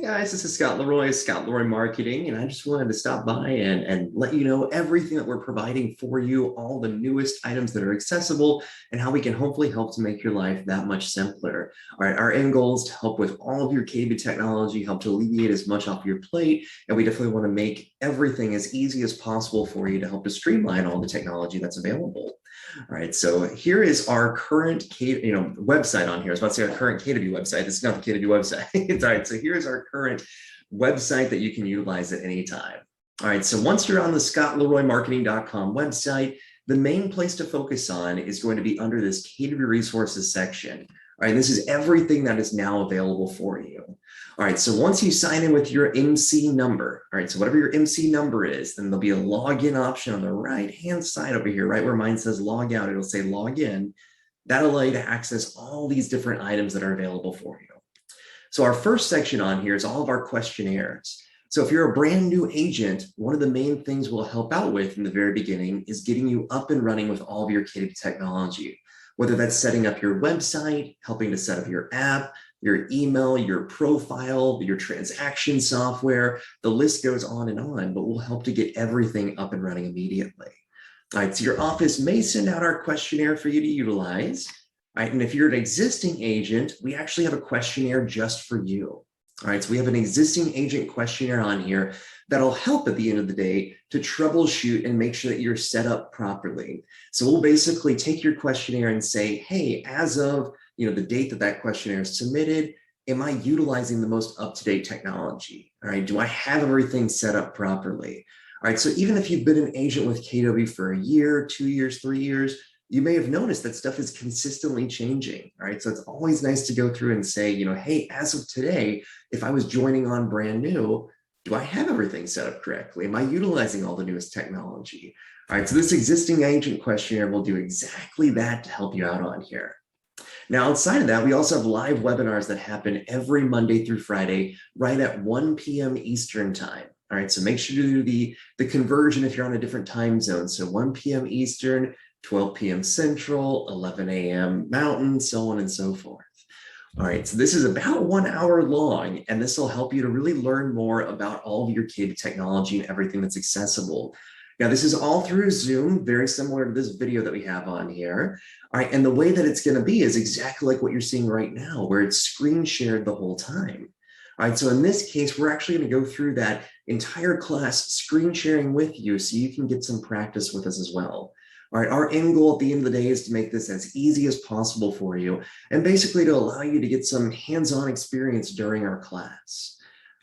Hey guys, this is Scott Leroy Marketing, and I just wanted to stop by and let you know everything that we're providing for you, all the newest items that are accessible, and how we can hopefully help to make your life that much simpler. All right, our end goal is to help with all of your KB technology, help to alleviate as much off your plate, and we definitely want to make everything as easy as possible for you to help to streamline all the technology that's available. All right, so here is our current website on here. I was about to say our current KW website. This is not the KW website. All right, so here's our current website that you can utilize at any time. All right, so once you're on the scottleroymarketing.com website, the main place to focus on is going to be under this KW resources section. All right, this is everything that is now available for you. All right, so once you sign in with your MC number, all right, so whatever your MC number is, then there'll be a login option on the right-hand side over here, right where mine says log out, it'll say log in. That'll allow you to access all these different items that are available for you. So our first section on here is all of our questionnaires. So if you're a brand new agent, one of the main things we'll help out with in the very beginning is getting you up and running with all of your KW technology, whether that's setting up your website, helping to set up your app, your email, your profile, your transaction software, the list goes on, but we'll help to get everything up and running immediately. All right, so your office may send out our questionnaire for you to utilize. All right, and if you're an existing agent, we actually have a questionnaire just for you. All right, so we have an existing agent questionnaire on here that'll help at the end of the day to troubleshoot and make sure that you're set up properly. So we'll basically take your questionnaire and say, hey, as of the date that that questionnaire is submitted, am I utilizing the most up-to-date technology? All right, do I have everything set up properly? All right, so even if you've been an agent with KW for a year, 2 years, 3 years, you may have noticed that stuff is consistently changing. All right, so it's always nice to go through and say, hey, as of today, if I was joining on brand new, do I have everything set up correctly? Am I utilizing all the newest technology? All right, so this existing agent questionnaire will do exactly that to help you out on here. Now, outside of that, we also have live webinars that happen every Monday through Friday, right at 1 p.m. Eastern time. All right, so make sure to do the conversion if you're on a different time zone. So 1 p.m. Eastern, 12 p.m. Central, 11 a.m. Mountain, so on and so forth. All right, so this is about 1 hour long, and this will help you to really learn more about all of your KW technology and everything that's accessible. Now, this is all through Zoom, very similar to this video that we have on here. All right, and the way that it's going to be is exactly like what you're seeing right now, where it's screen shared the whole time. All right, so in this case, we're actually going to go through that entire class screen sharing with you so you can get some practice with us as well. All right, our end goal at the end of the day is to make this as easy as possible for you and basically to allow you to get some hands-on experience during our class.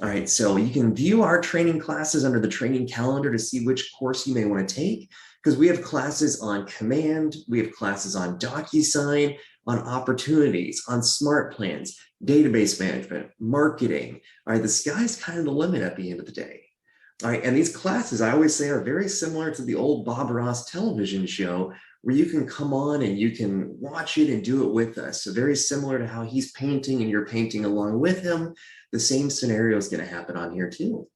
All right, so you can view our training classes under the training calendar to see which course you may want to take, because we have classes on Command, we have classes on DocuSign, on opportunities, on smart plans, database management, marketing. All right, the sky's kind of the limit at the end of the day. All right, and these classes, I always say, are very similar to the old Bob Ross television show, where you can come on and you can watch it and do it with us. So very similar to how he's painting and you're painting along with him, the same scenario is going to happen on here too.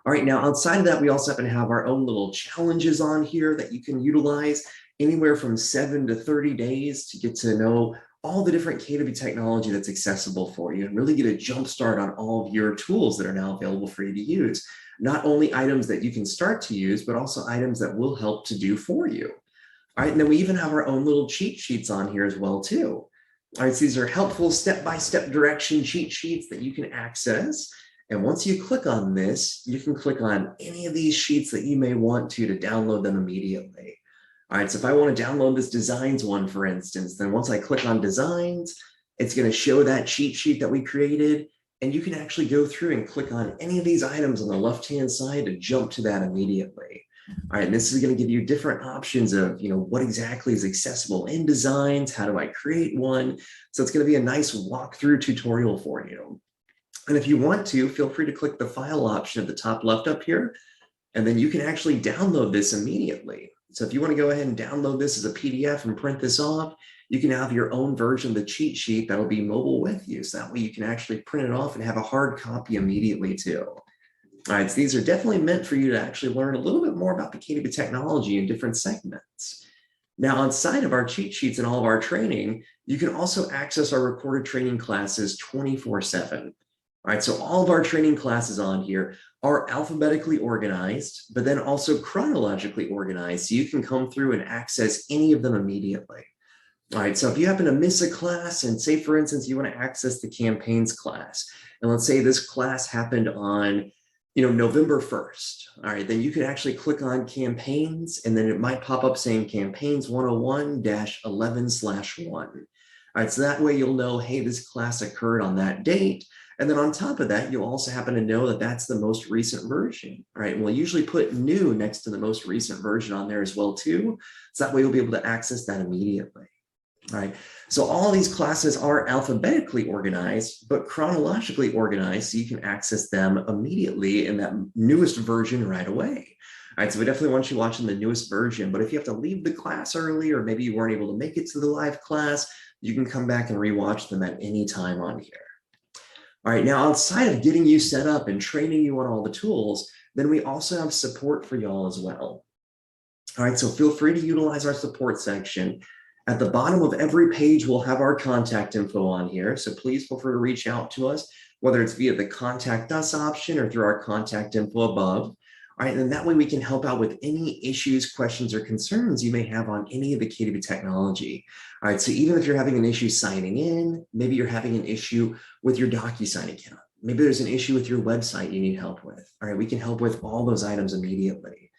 All right, now outside of that, we also happen to have our own little challenges on here that you can utilize anywhere from 7 to 30 days to get to know all the different KW technology that's accessible for you and really get a jump start on all of your tools that are now available for you to use. Not only items that you can start to use, but also items that will help to do for you. All right, and then we even have our own little cheat sheets on here as well too. All right, so these are helpful step-by-step direction cheat sheets that you can access. And once you click on this, you can click on any of these sheets that you may want to download them immediately. All right, so if I want to download this designs one, for instance, then once I click on designs, it's going to show that cheat sheet that we created. And you can actually go through and click on any of these items on the left-hand side to jump to that immediately. All right, and this is going to give you different options of, what exactly is accessible in designs, how do I create one? So it's going to be a nice walkthrough tutorial for you. And if you want to, feel free to click the file option at the top left up here, and then you can actually download this immediately. So if you want to go ahead and download this as a PDF and print this off, you can have your own version of the cheat sheet that'll be mobile with you. So that way you can actually print it off and have a hard copy immediately too. All right, so these are definitely meant for you to actually learn a little bit more about the KW technology in different segments. Now, outside of our cheat sheets and all of our training, you can also access our recorded training classes 24/7. All right, so all of our training classes on here are alphabetically organized, but then also chronologically organized, so you can come through and access any of them immediately. All right, so if you happen to miss a class and say, for instance, you want to access the campaigns class, and let's say this class happened on, November 1st. All right, then you could actually click on campaigns, and then it might pop up saying campaigns 101-11/1. All right, so that way you'll know, hey, this class occurred on that date. And then on top of that, you'll also happen to know that that's the most recent version. All right, we'll usually put new next to the most recent version on there as well too. So that way you'll be able to access that immediately. All right, so all of these classes are alphabetically organized, but chronologically organized, so you can access them immediately in that newest version right away. All right, so we definitely want you watching the newest version, but if you have to leave the class early, or maybe you weren't able to make it to the live class, you can come back and rewatch them at any time on here. All right, now outside of getting you set up and training you on all the tools, then we also have support for y'all as well. All right, so feel free to utilize our support section. At the bottom of every page, we'll have our contact info on here. So please feel free to reach out to us, whether it's via the contact us option or through our contact info above. All right, and that way we can help out with any issues, questions, or concerns you may have on any of the KDB technology. All right, so even if you're having an issue signing in, maybe you're having an issue with your DocuSign account, maybe there's an issue with your website you need help with. All right, we can help with all those items immediately.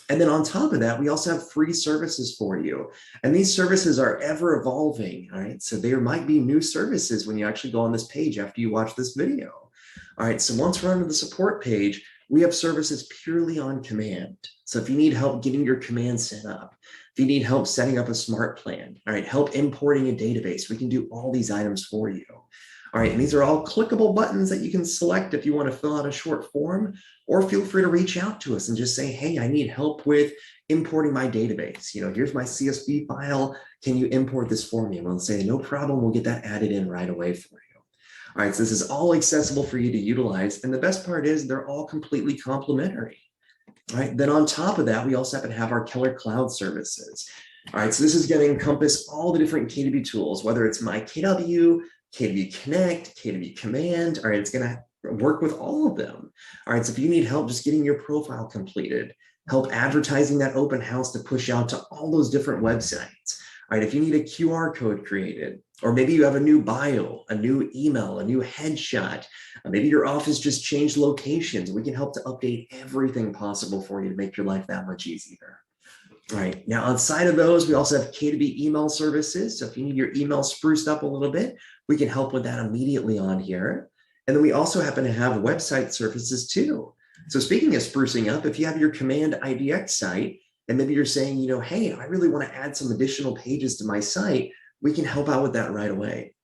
And then on top of that, we also have free services for you. And these services are ever evolving, all right? So there might be new services when you actually go on this page after you watch this video. All right, so once we're onto the support page, we have services purely on command. So if you need help getting your command set up, if you need help setting up a smart plan, all right, help importing a database, we can do all these items for you. All right, and these are all clickable buttons that you can select if you want to fill out a short form, or feel free to reach out to us and just say, hey, I need help with importing my database. Here's my CSV file. Can you import this for me? And we'll say, no problem. We'll get that added in right away for you. All right, so this is all accessible for you to utilize. And the best part is they're all completely complimentary. All right, then on top of that, we also happen to have our killer cloud services. All right, so this is going to encompass all the different KDB tools, whether it's my KW, KDB Connect, KDB Command. All right, it's going to work with all of them. All right, so if you need help just getting your profile completed, help advertising that open house to push out to all those different websites. All right, if you need a QR code created, or maybe you have a new bio, a new email, a new headshot, maybe your office just changed locations, we can help to update everything possible for you to make your life that much easier. All right, now outside of those, we also have KDB email services. So if you need your email spruced up a little bit, we can help with that immediately on here. And then we also happen to have website services too. So speaking of sprucing up, if you have your Command IDX site, and maybe you're saying, hey, I really want to add some additional pages to my site, we can help out with that right away.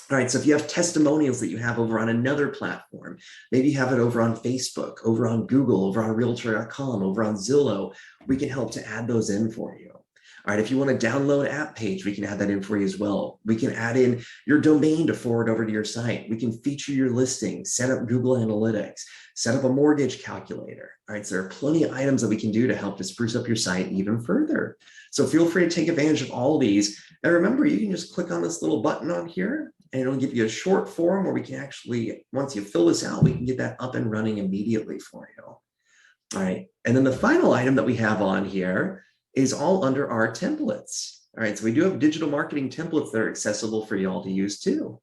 All right, so if you have testimonials that you have over on another platform, maybe you have it over on Facebook, over on Google, over on Realtor.com, over on Zillow, we can help to add those in for you. All right, if you want to download app page, we can add that in for you as well. We can add in your domain to forward over to your site. We can feature your listing, set up Google Analytics, set up a mortgage calculator. All right, so there are plenty of items that we can do to help to spruce up your site even further. So feel free to take advantage of all these. And remember, you can just click on this little button on here, and it'll give you a short form where we can actually, once you fill this out, we can get that up and running immediately for you. All right, and then the final item that we have on here is all under our templates. All right, so we do have digital marketing templates that are accessible for y'all to use too.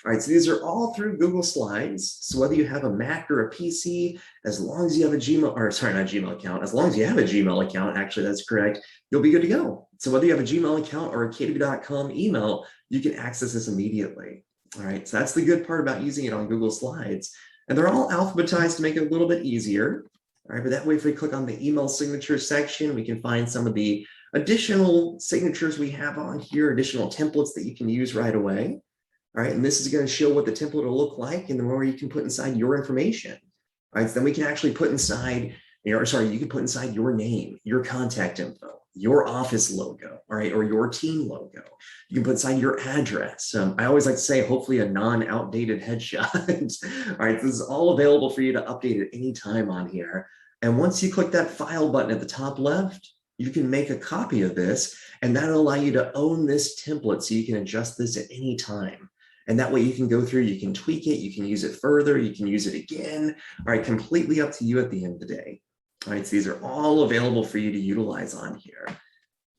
All right, so these are all through Google Slides. So whether you have a Mac or a PC, as long as you have a Gmail, or sorry, not Gmail account, as long as you have a Gmail account, actually that's correct, you'll be good to go. So whether you have a Gmail account or a KDB.com email, you can access this immediately. All right, so that's the good part about using it on Google Slides. And they're all alphabetized to make it a little bit easier. All right, but that way, if we click on the email signature section, we can find some of the additional signatures we have on here, additional templates that you can use right away. All right, and this is going to show what the template will look like and where you can put inside your information. All right, so then we can actually put inside, you can put inside your name, your contact info, your office logo, all right, or your team logo. You can put inside your address. I always like to say, hopefully a non-outdated headshot. All right, this is all available for you to update at any time on here. And once you click that file button at the top left, you can make a copy of this, and that'll allow you to own this template so you can adjust this at any time. And that way you can go through, you can tweak it, you can use it further, you can use it again. All right, completely up to you at the end of the day. All right, so these are all available for you to utilize on here.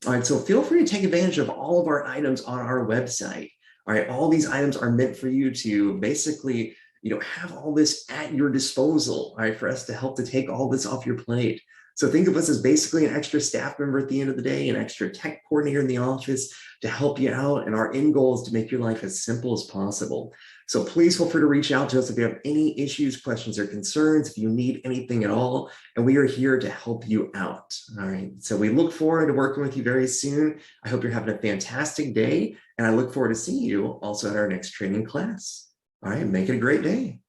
All right, so feel free to take advantage of all of our items on our website. All right, all these items are meant for you to basically, have all this at your disposal, all right, for us to help to take all this off your plate. So think of us as basically an extra staff member at the end of the day, an extra tech coordinator in the office to help you out. And our end goal is to make your life as simple as possible. So please feel free to reach out to us if you have any issues, questions, or concerns, if you need anything at all, and we are here to help you out. All right, so we look forward to working with you very soon. I hope you're having a fantastic day, and I look forward to seeing you also at our next training class. All right, make it a great day.